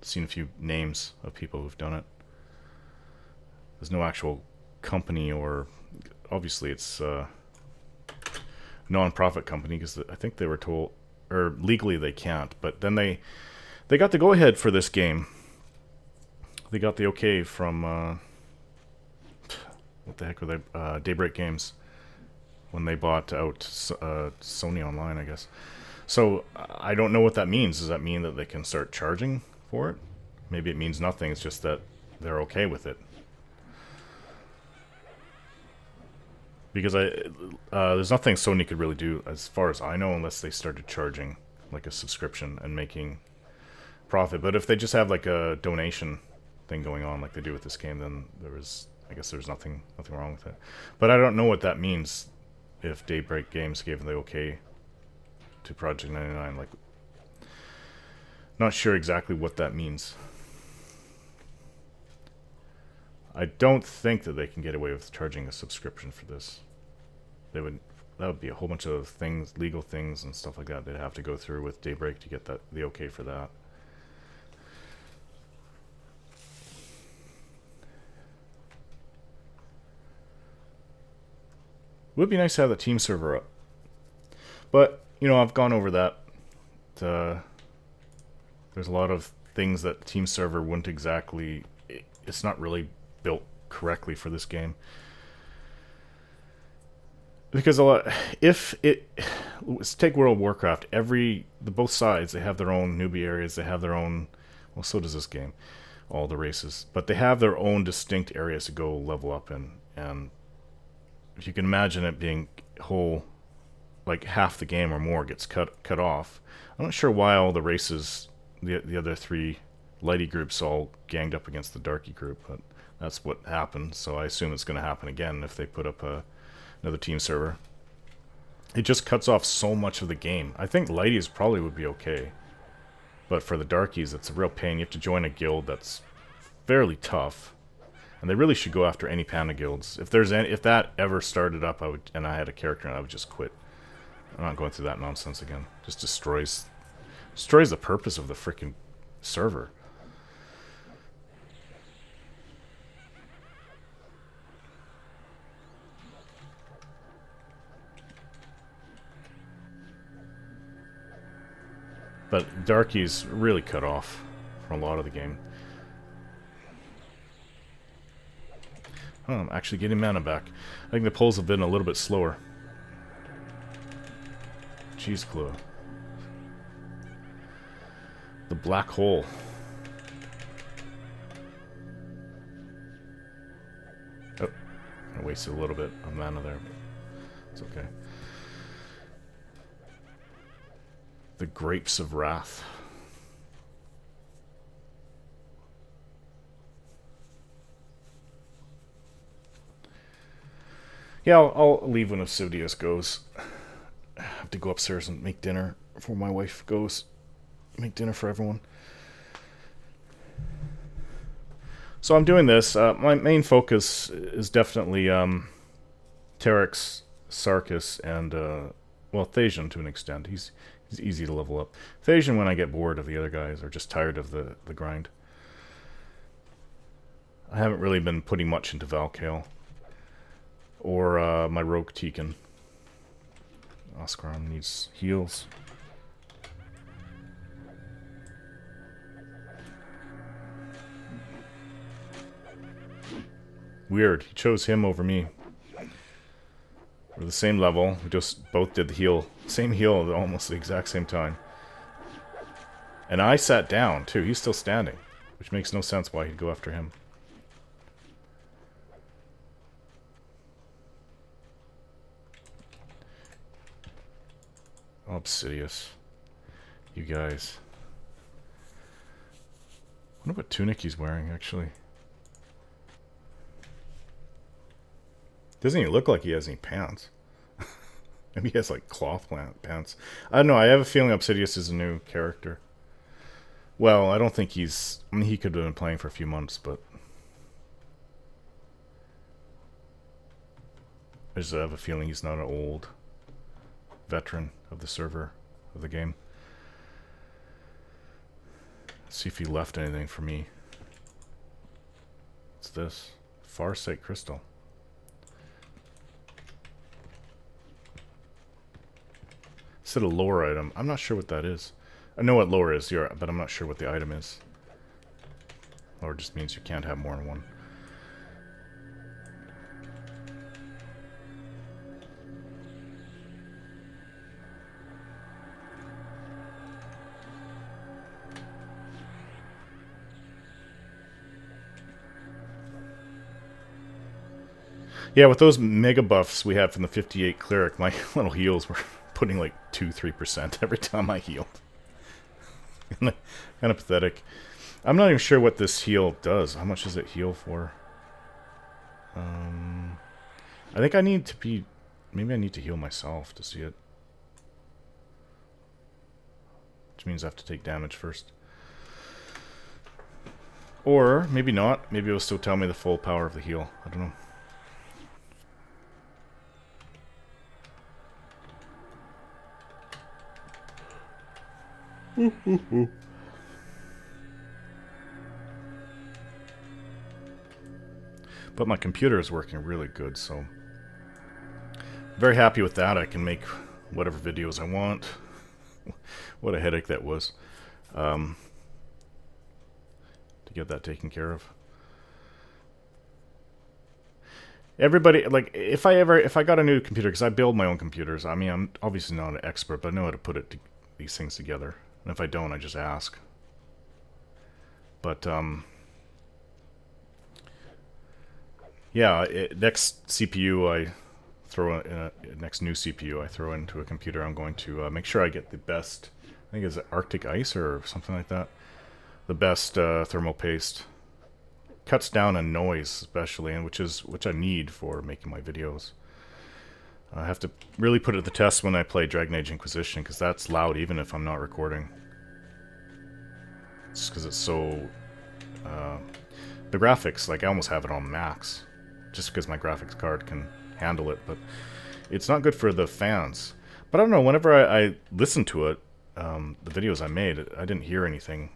seen a few names of people who've done it. There's no actual company, or obviously it's a non-profit company, because I think they were told, or legally they can't, but then they got the go-ahead for this game. They got the okay from what the heck were they? Daybreak Games, when they bought out Sony Online, I guess. So I don't know what that means. Does that mean that they can start charging for it? Maybe it means nothing. It's just that they're okay with it. Because there's nothing Sony could really do, as far as I know, unless they started charging like a subscription and making profit. But if they just have like a donation thing going on like they do with this game, then I guess there's nothing wrong with it. But I don't know what that means if Daybreak Games gave the okay to Project 99. Like, not sure exactly what that means. I don't think that they can get away with charging a subscription for this. That would be a whole bunch of things, legal things and stuff like that they'd have to go through with Daybreak to get the okay for that. It would be nice to have the team server up. But, you know, I've gone over that. There's a lot of things that team server wouldn't exactly... It's not really built correctly for this game. Because let's take World of Warcraft. Both sides, they have their own newbie areas. They have their own. Well, so does this game. All the races, but they have their own distinct areas to go level up in. And if you can imagine it being whole, like half the game or more gets cut off. I'm not sure why all the races, the other three lighty groups, all ganged up against the darky group, but that's what happened. So I assume it's going to happen again if they put up another team server. It just cuts off so much of the game. I think lighties probably would be okay, but for the darkies, it's a real pain. You have to join a guild that's fairly tough, and they really should go after any panda guilds. If that ever started up, and I had a character, I would just quit. I'm not going through that nonsense again. Just destroys the purpose of the freaking server. But darkies really cut off from a lot of the game. Oh, I'm actually getting mana back. I think the pulls have been a little bit slower. Cheese clue. The black hole. Oh, I wasted a little bit of mana there, but it's okay. The Grapes of Wrath. Yeah, I'll leave when Obsidius goes. I have to go upstairs and make dinner before my wife goes. Make dinner for everyone. So I'm doing this. My main focus is definitely Terex, Sarkis, and well, Thasian to an extent. He's easy to level up. Thasian when I get bored of the other guys or just tired of the grind. I haven't really been putting much into Valkale. Or my rogue Tekin. Oscaron needs heals. Weird, he chose him over me. We're the same level, we just both did the heal. Same heal at almost the exact same time. And I sat down too, he's still standing. Which makes no sense why he'd go after him. Obsidius. You guys. I wonder what tunic he's wearing, actually. Doesn't even look like he has any pants. Maybe he has, like, cloth pants. I don't know, I have a feeling Obsidius is a new character. Well, I don't think he's... I mean, he could have been playing for a few months, but... I just have a feeling he's not an old veteran of the server, of the game. Let's see if he left anything for me. What's this? Farsight Crystal. Instead of lore item. I'm not sure what that is. I know what lore is, but I'm not sure what the item is. Lore just means you can't have more than one. Yeah, with those mega buffs we had from the 58 Cleric, my little heals were putting like 2-3% every time I healed. Kind of pathetic. I'm not even sure what this heal does. How much does it heal for? I think I need to be... Maybe I need to heal myself to see it. Which means I have to take damage first. Or, maybe not. Maybe it will still tell me the full power of the heal. I don't know. But my computer is working really good, so very happy with that. I can make whatever videos I want. What a headache that was to get that taken care of. Everybody, like, if I got a new computer, because I build my own computers. I mean, I'm obviously not an expert, but I know how to put these things together. And if I don't, I just ask. But yeah, next CPU I throw in next new CPU I throw into a computer. I'm going to make sure I get the best. I think it's Arctic Ice or something like that. The best thermal paste. Cuts down on noise, especially, and which I need for making my videos. I have to really put it to the test when I play Dragon Age Inquisition, because that's loud even if I'm not recording. It's because it's so... the graphics, like, I almost have it on max, just because my graphics card can handle it, but it's not good for the fans. But I don't know, whenever I listened to it, the videos I made, I didn't hear anything.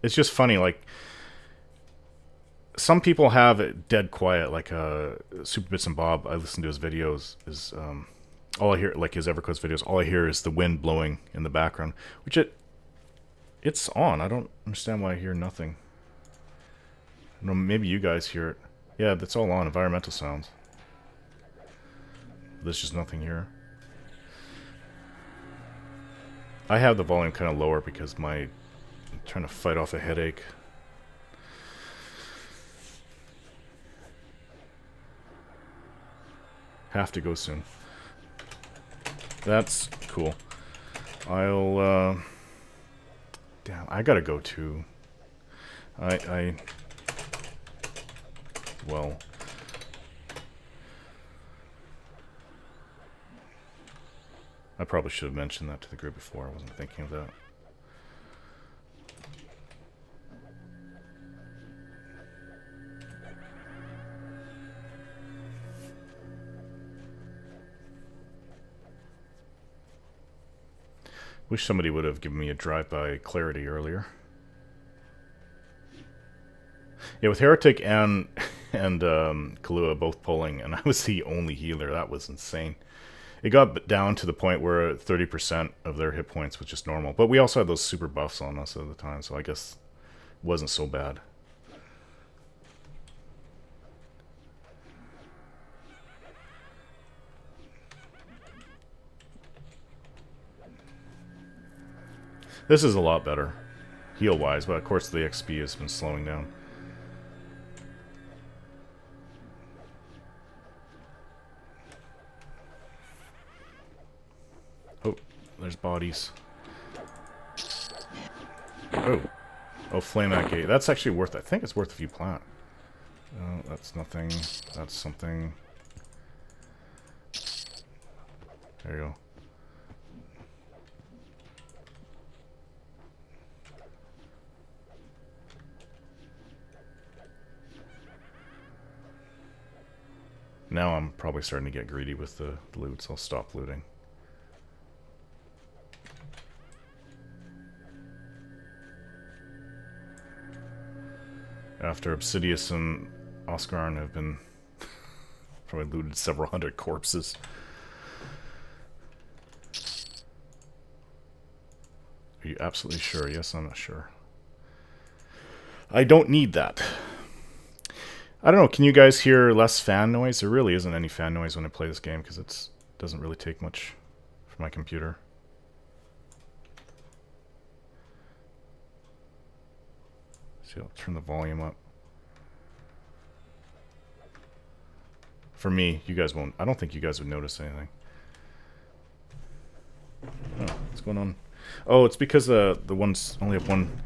It's just funny, like... Some people have it dead quiet, like Super Bits and Bob. I listen to his videos. All I hear, like his EverQuest videos, all I hear is the wind blowing in the background, which it's on. I don't understand why I hear nothing. I don't know, maybe you guys hear it. Yeah, that's all on. Environmental sounds. There's just nothing here. I have the volume kind of lower because I'm trying to fight off a headache. Have to go soon. That's cool. I'll, damn, I gotta go too. Well... I probably should have mentioned that to the group before. I wasn't thinking of that. Wish somebody would have given me a drive-by clarity earlier. Yeah, with Heretic and Kahlua both pulling, and I was the only healer. That was insane. It got down to the point where 30% of their hit points was just normal. But we also had those super buffs on us at the time, so I guess it wasn't so bad. This is a lot better, heal-wise, but of course the XP has been slowing down. Oh, there's bodies. Oh, Flame Gate. That's actually worth, I think it's worth a few plat. No, that's nothing. That's something. There you go. Now I'm probably starting to get greedy with the loot, so I'll stop looting. After Obsidius and Oscarn have been probably looted several hundred corpses. Are you absolutely sure? Yes, I'm not sure. I don't need that. I don't know, can you guys hear less fan noise? There really isn't any fan noise when I play this game because it doesn't really take much for my computer. See, I'll turn the volume up. For me, you guys won't. I don't think you guys would notice anything. Oh, what's going on? Oh, it's because the ones only have one.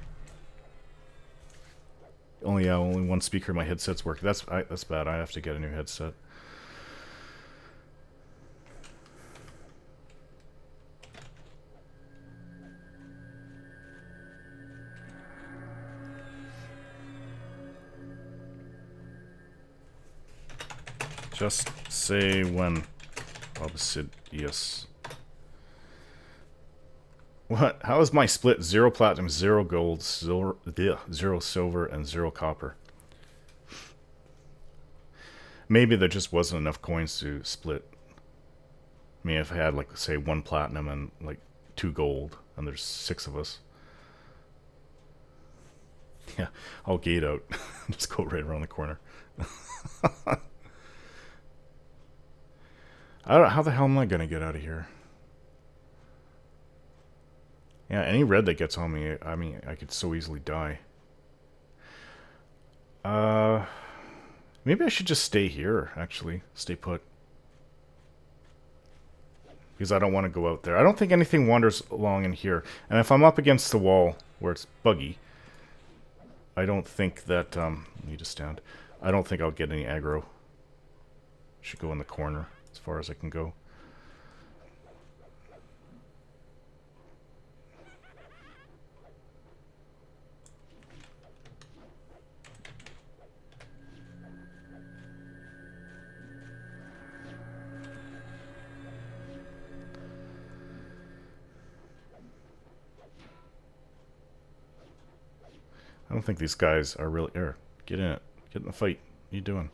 Only one speaker in my headset's working. That's bad. I have to get a new headset. Just say when. Obsidious. What? How is my split 0 platinum, 0 gold, 0 silver, and 0 copper? Maybe there just wasn't enough coins to split. I mean, if I had, like, say, 1 platinum and, like, 2 gold, and there's 6 of us. Yeah, I'll gate out. Just go right around the corner. I don't know, how the hell am I gonna get out of here? Yeah, any red that gets on me, I mean, I could so easily die. Maybe I should just stay here, actually. Stay put. Because I don't want to go out there. I don't think anything wanders along in here. And if I'm up against the wall where it's buggy, I don't think that, I need to stand. I don't think I'll get any aggro. Should go in the corner as far as I can go. I don't think these guys are really... Here, get in it. Get in the fight. What are you doing?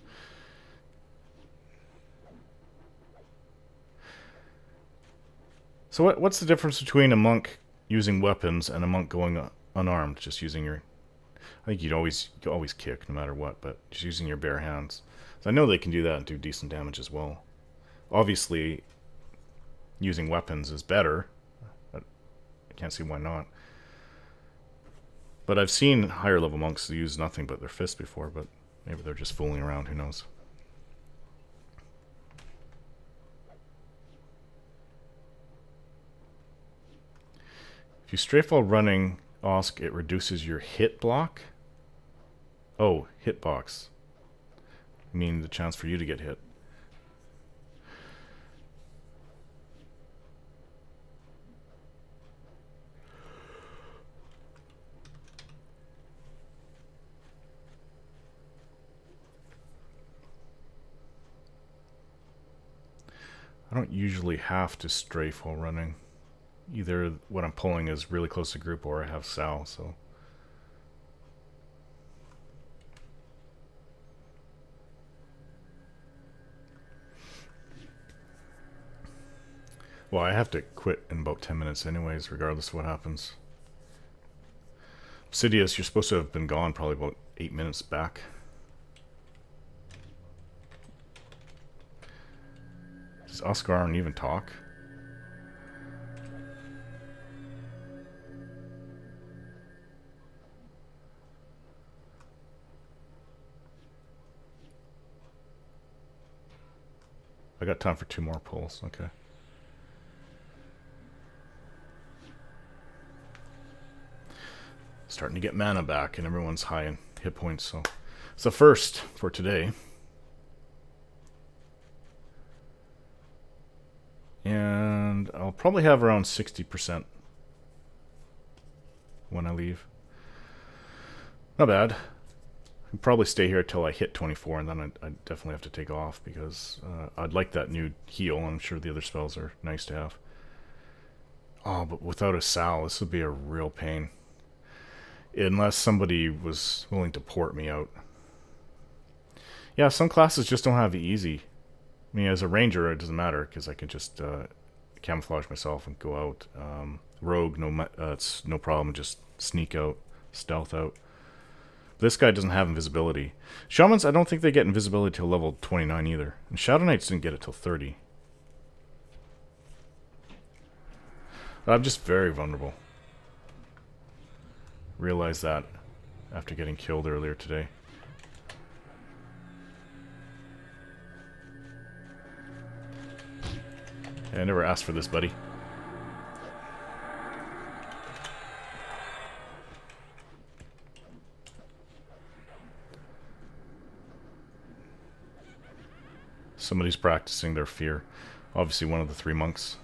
So what's the difference between a monk using weapons and a monk going unarmed? Just using your... I think you always kick no matter what, but just using your bare hands. So I know they can do that and do decent damage as well. Obviously, using weapons is better. I can't see why not. But I've seen higher level monks use nothing but their fists before, but maybe they're just fooling around, who knows. If you strafe while running, Osk, it reduces your hit block. Oh, hitbox. I mean the chance for you to get hit. I don't usually have to strafe while running. Either what I'm pulling is really close to group or I have Sal, so... Well, I have to quit in about 10 minutes anyways, regardless of what happens. Sidious, you're supposed to have been gone probably about 8 minutes back. Does Oscar Arn even talk? I got time for 2 more pulls, okay. Starting to get mana back and everyone's high in hit points, so it's the first for today. And I'll probably have around 60% when I leave. Not bad. I'll probably stay here till I hit 24, and then I definitely have to take off because I'd like that new heal. I'm sure the other spells are nice to have. Oh, but without a Sal, this would be a real pain. Unless somebody was willing to port me out. Yeah, some classes just don't have it easy. I mean, as a ranger, it doesn't matter because I can just camouflage myself and go out. Rogue, it's no problem. Just sneak out, stealth out. This guy doesn't have invisibility. Shamans, I don't think they get invisibility till level 29 either. And Shadow Knights didn't get it till 30. But I'm just very vulnerable. Realized that after getting killed earlier today. I never asked for this, buddy. Somebody's practicing their fear. Obviously one of the 3 monks.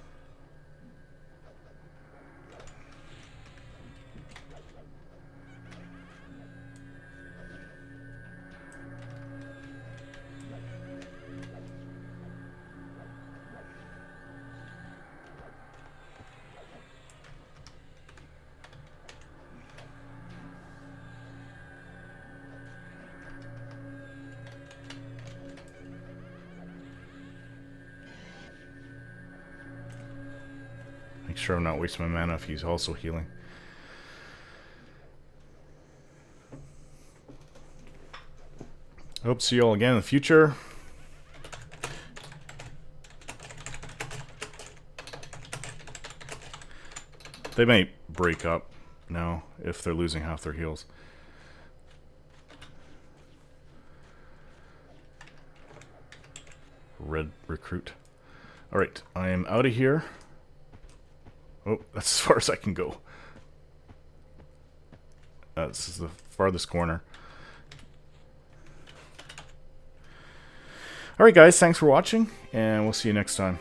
Make sure I'm not wasting my mana if he's also healing. Hope to see you all again in the future. They may break up now if they're losing half their heals. Red recruit. Alright, I am out of here. Oh, that's as far as I can go. This is the farthest corner. Alright guys, thanks for watching, and we'll see you next time.